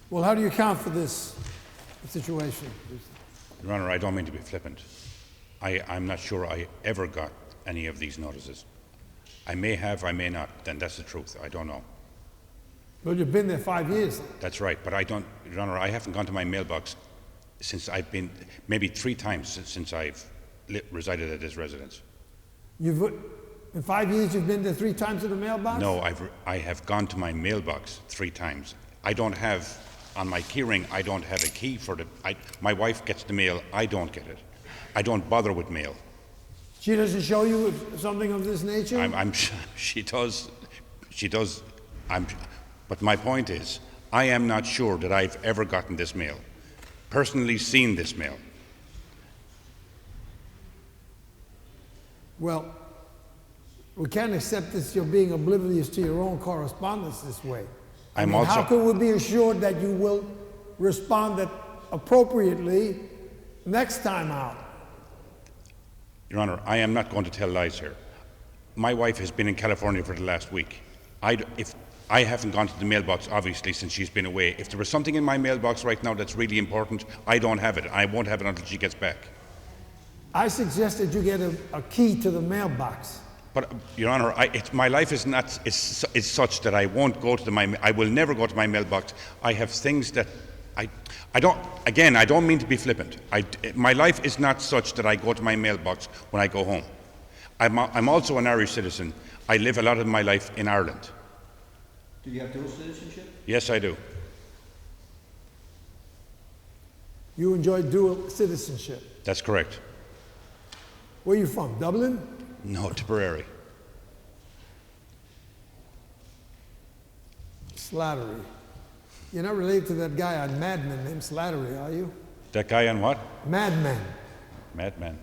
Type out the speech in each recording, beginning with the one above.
Well, how do you account for this situation? Your Honor, I don't mean to be flippant. I'm not sure I ever got any of these notices. I may have, I may not. Then that's the truth. I don't know. Well, you've been there 5 years. That's right, but I don't, Your Honor, I haven't gone to my mailbox since I've been, maybe 3 times since I've resided at this residence. In 5 years, you've been there 3 times to the mailbox? No, I have gone to my mailbox 3 times. I don't have, on my keyring, I don't have a key for the, my wife gets the mail, I don't get it. I don't bother with mail. She doesn't show you something of this nature? She does, but my point is, I am not sure that I've ever gotten this mail, personally seen this mail. Well, we can't accept this, you're being oblivious to your own correspondence this way. How can we be assured that you will respond appropriately next time out? Your Honor, I am not going to tell lies here. My wife has been in California for the last week. If I haven't gone to the mailbox, obviously, since she's been away. If there was something in my mailbox right now that's really important, I don't have it. I won't have it until she gets back. I suggested you get a key to the mailbox. But, Your Honor, my life is such that I won't go to I will never go to my mailbox. I have things that I don't mean to be flippant. My life is not such that I go to my mailbox when I go home. I'm also an Irish citizen. I live a lot of my life in Ireland. Do you have dual citizenship? Yes, I do. You enjoy dual citizenship? That's correct. Where are you from, Dublin? No, Tipperary. Slattery. You're not related to that guy on Mad Men named Slattery, are you? That guy on what? Mad Men. Mad Men.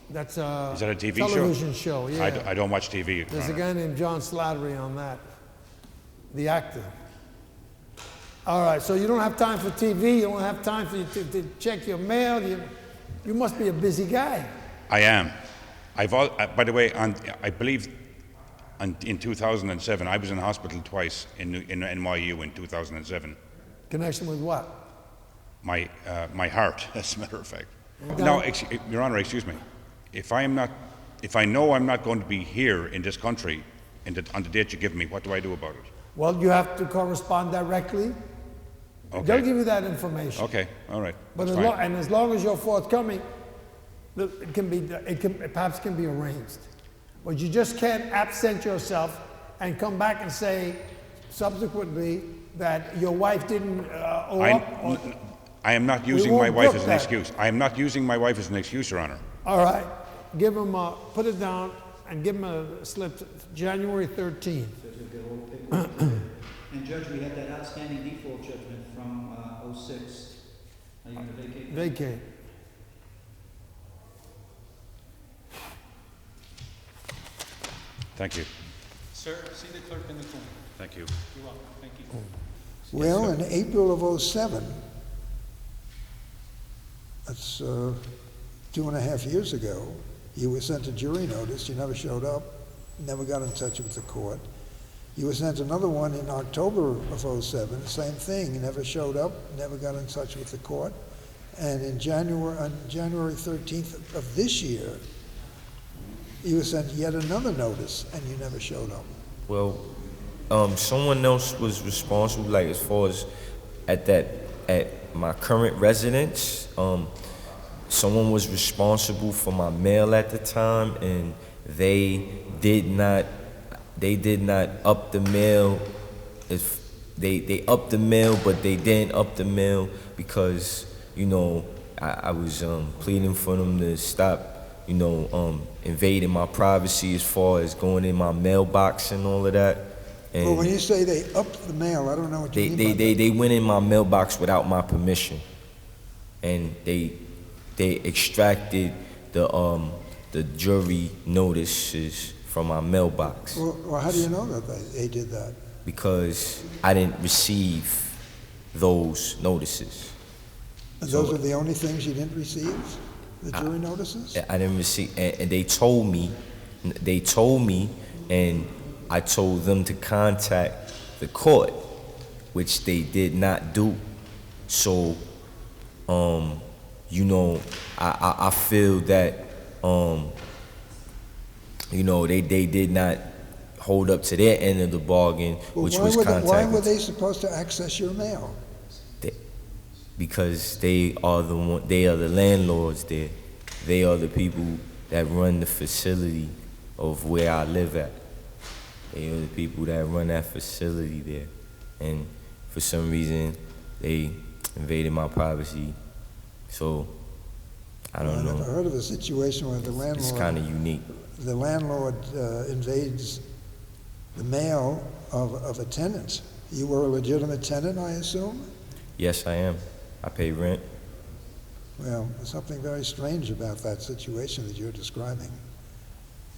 That's Is that a TV television show? Yeah. I don't watch TV. There's a guy named John Slattery on that, the actor. All right, so you don't have time for TV, you don't have time for you to check your mail. You must be a busy guy. I am. By the way, I believe in 2007, I was in hospital twice in NYU in 2007. Connection with what? My heart, as a matter of fact. Now, Your Honor, excuse me. If I know I'm not going to be here in this country on the date you give me, what do I do about it? Well, you have to correspond directly. Okay. They'll give you that information. Okay, all right. But as long as you're forthcoming, it perhaps can be arranged. But you just can't absent yourself and come back and say subsequently that your wife didn't owe up. I am not using my wife as an excuse. I am not using my wife as an excuse, Your Honor. All right. Give him put it down and give him a slip January 13th. And Judge, we had that outstanding default judgment from 06. Are you going to vacate? Vacate. Thank you. Sir, see the clerk in the corner. Thank you. You're welcome. Thank you. Well, in April of '07, that's 2.5 years ago, you were sent a jury notice. You never showed up, never got in touch with the court. You were sent another one in October of '07, same thing. You never showed up, never got in touch with the court. And on January 13th of this year, you were sent yet another notice, and you never showed up. Well, someone else was responsible, like as far as at my current residence. Someone was responsible for my mail at the time, and they did not up the mail. They upped the mail, but they didn't up the mail because I was pleading for them to stop. Invading my privacy as far as going in my mailbox and all of that. And well, when you say they upped the mail, I don't know what you mean by that. They went in my mailbox without my permission, and they extracted the jury notices from my mailbox. Well, how do you know that they did that? Because I didn't receive those notices. And those are the only things you didn't receive? The jury notices? I didn't receive, and they told me, and I told them to contact the court, which they did not do. So, you know, I feel that, you know, they did not hold up to their end of the bargain, Well, which why was were they, contacting. why were they supposed to access your mail? Because they are the landlords there. They are the people that run the facility of where I live at. They are the people that run that facility there. And for some reason, they invaded my privacy. So, I don't know. I never heard of a situation where the It's landlord, kind of unique. the landlord invades the mail of a tenant. You were a legitimate tenant, I assume? Yes, I am. I pay rent. Well, there's something very strange about that situation that you're describing.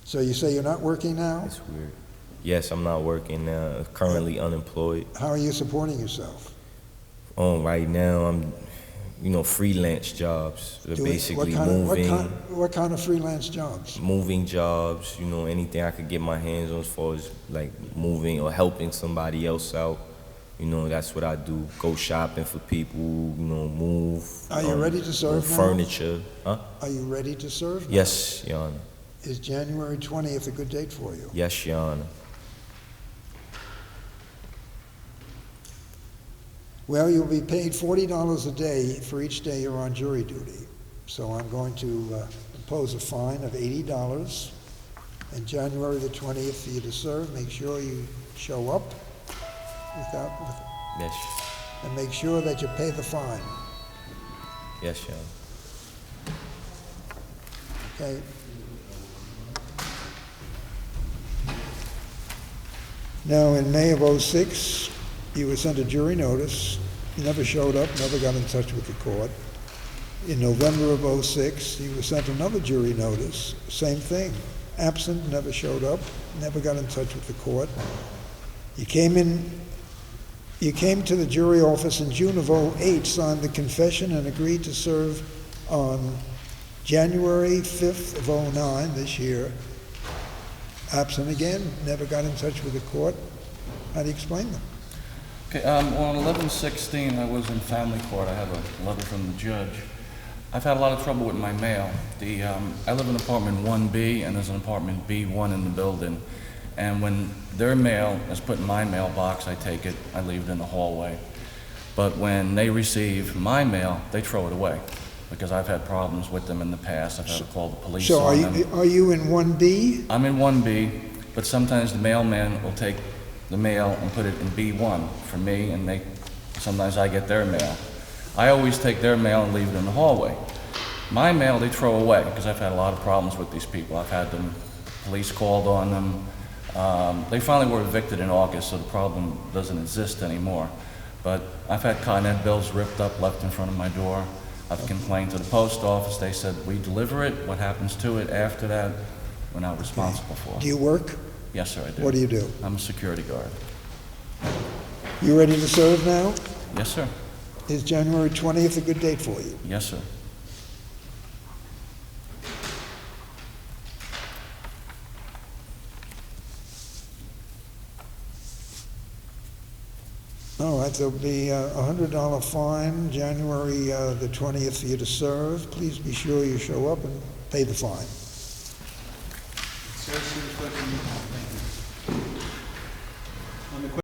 So you say you're not working now? It's weird. Yes, I'm not working now. Currently unemployed. How are you supporting yourself? Right now, I'm, you know, freelance jobs. They're basically moving. What kind of freelance jobs? Moving jobs, you know, anything I could get my hands on as far as like moving or helping somebody else out. You know, that's what I do. Go shopping for people, you know, move. Are you ready to serve now? Furniture. Huh? Are you ready to serve now? Yes, Your Honor. Is January 20th a good date for you? Yes, Your Honor. Well, you'll be paid $40 a day for each day you're on jury duty. So I'm going to impose a fine of $80. And January the 20th for you to serve, make sure you show up Yes. and make sure that you pay the fine, Yes, Your Honor. okay? Now, in May of '06, you were sent a jury notice. You never showed up, never got in touch with the court. In November of '06, you were sent another jury notice, same thing. Absent, never showed up, never got in touch with the court. You came to the jury office in June of '08, signed the confession, and agreed to serve on January 5th of '09, this year. Absent again, never got in touch with the court. How do you explain them? Okay, on 11/16, I was in family court. I have a letter from the judge. I've had a lot of trouble with my mail. I live in apartment 1B, and there's an apartment B1 in the building. And when their mail is put in my mailbox, I take it, I leave it in the hallway. But when they receive my mail, they throw it away, because I've had problems with them in the past. I've had to call the police So on them. are you in 1B? I'm in 1B, but sometimes the mailman will take the mail and put it in B1 for me, and sometimes I get their mail. I always take their mail and leave it in the hallway. My mail they throw away, because I've had a lot of problems with these people. I've had them, police called on them. They finally were evicted in August, so the problem doesn't exist anymore. But I've had Con-Ed bills ripped up, left in front of my door. I've complained to the post office. They said, we deliver it. What happens to it after that, we're not responsible for. Do you work? Yes, sir, I do. What do you do? I'm a security guard. You ready to serve now? Yes, sir. Is January 20th a good date for you? Yes, sir. All right, there'll be a $100 fine, January the 20th for you to serve. Please be sure you show up and pay the fine.